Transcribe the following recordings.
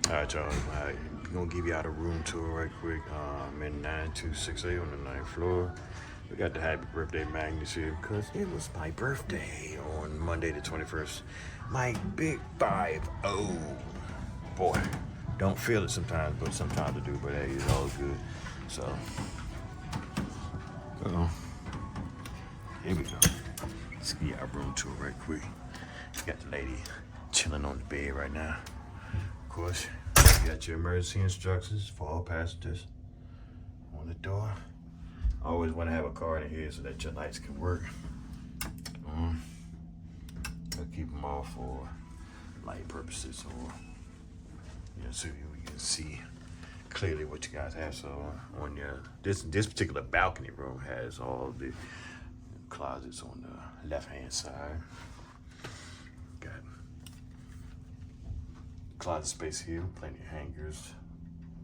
Alright, y'all. I'm gonna give y'all the room tour right quick. I'm in 9268 on the 9th floor. We got the happy birthday magnets here because it was my birthday on Monday the 21st. My big 5-0. Boy, don't feel it sometimes, but sometimes I do. But hey, it's all good. So, here we go. Let's give y'all a room tour right quick. Got the lady chilling on the bed right now. Of course, you got your emergency instructions for all passengers on the door. I always want to have a card in here so that your lights can work. I'll keep them off for light purposes, or so you can see clearly what you guys have. So on your this particular balcony room has all the closets on the left-hand side. Got closet space here, plenty of hangers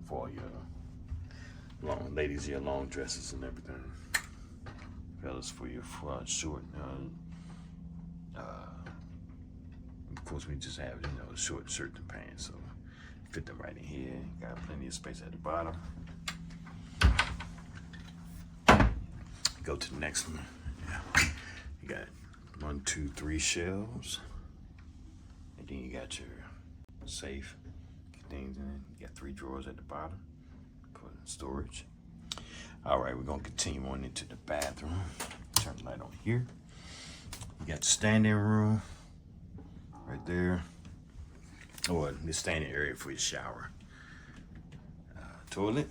for your ladies, your long dresses and everything. Fellas, for your short. Of course, we just have short shirt and pants, so fit them right in here. Got plenty of space at the bottom. Go to the next one. Yeah, you got 1, 2, 3 shelves, and then you got your safe things in it. You got 3 drawers at the bottom for storage. All right, we're gonna continue on into the bathroom. Turn the light on here. You got the standing room right there, or the standing area for your shower, toilet,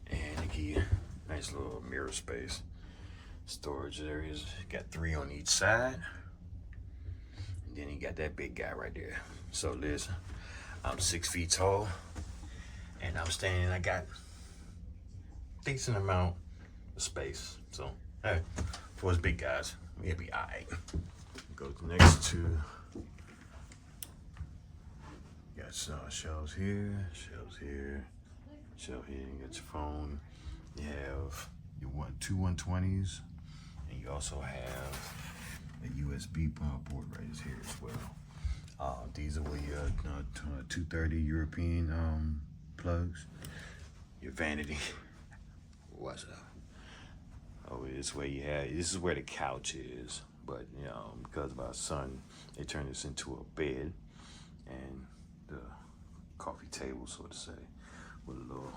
and a key. Nice little mirror space. Storage areas. Got 3 on each side. And then you got that big guy right there. So listen, I'm 6 feet tall, and I'm standing. I got decent amount of space. So hey, for us big guys, we'll be alright. Go next to. Got shelves here, shelves here, shelf here. You got your phone. You have your 2 120s, and you also have a USB port right here as well. These are where your 230 European plugs. Your vanity. What's up? Oh, this is where you have. This is where the couch is, but because of our son, they turned this into a bed and the coffee table, so to say, with a little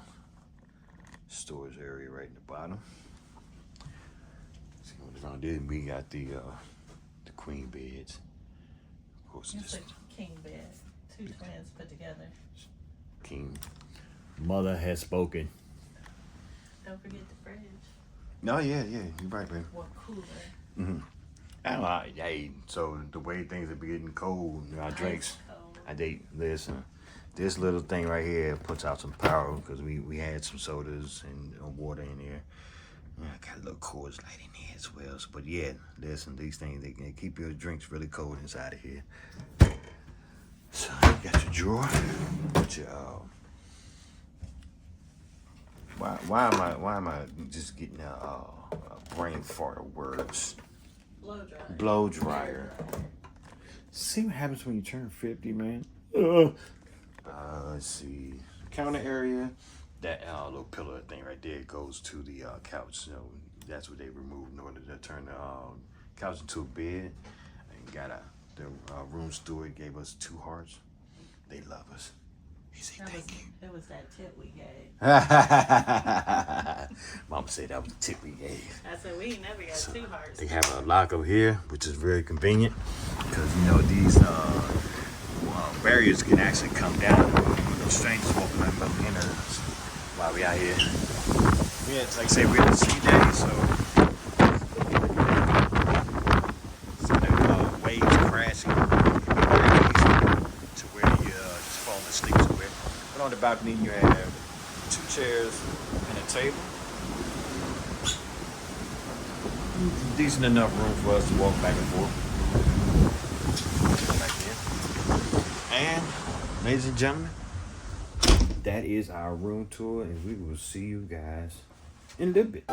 storage area right in the bottom. See what's around there. We got the queen beds. Of course, it's a king bed. 2 twins put together. King. Mother has spoken. Don't forget the fridge. No, yeah, you're right, man. Or cooler. Mm-hmm. Hey, so the way things are getting cold, our drinks. Listen. This little thing right here puts out some power because we had some sodas and water in there. I got a little Coors Light in there as well. So, but yeah, listen, these things, they can keep your drinks really cold inside of here. So you got your drawer. Put your why am I just getting a brain fart of words? Blow dryer. See what happens when you turn 50, man. Let's see. Counter area. That little pillar thing right there goes to the couch. That's what they removed in order to turn the couch into a bed. And the room steward gave us 2 hearts. They love us. He said thank you. It was that tip we gave. Mama said that was the tip we gave. I said we ain't never got 2 hearts. They have a lock over here, which is very convenient because these barriers can actually come down. No strangers walking in while we out here. Yeah, it's like I say, we're in a sea day, so the waves crashing very easy to where you just fall asleep to it. But on the balcony, you have 2 chairs and a table. Decent enough room for us to walk back and forth. Back here. And, ladies and gentlemen, that is our room tour, and we will see you guys in a little bit.